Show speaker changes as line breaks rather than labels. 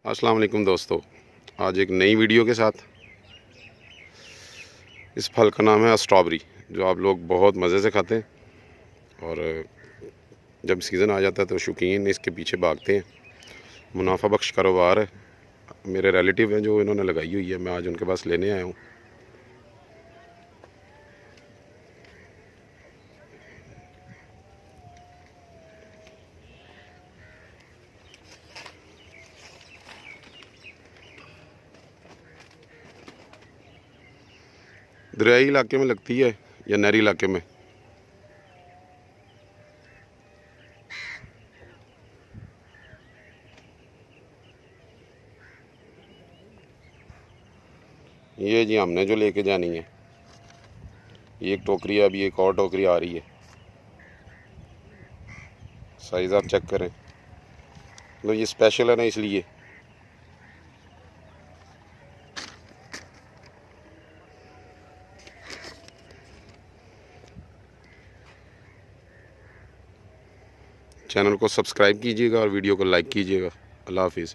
अस्सलाम वालेकुम दोस्तों, आज एक नई वीडियो के साथ। इस फल का नाम है स्ट्रॉबेरी, जो आप लोग बहुत मज़े से खाते हैं और जब सीज़न आ जाता है तो शौकीन इसके पीछे भागते हैं। मुनाफा बख्श कारोबार है। मेरे रिलेटिव हैं जो इन्होंने लगाई हुई है, मैं आज उनके पास लेने आया हूँ। दरियाई इलाके में लगती है या नहरी इलाके में? ये जी हमने जो लेके जानी है, ये एक टोकरी है, अभी एक और टोकरी आ रही है। साइज़ आप चेक करें, मतलब ये स्पेशल है ना, इसलिए। चैनल को सब्सक्राइब कीजिएगा और वीडियो को लाइक कीजिएगा। अल्लाह हाफिज़।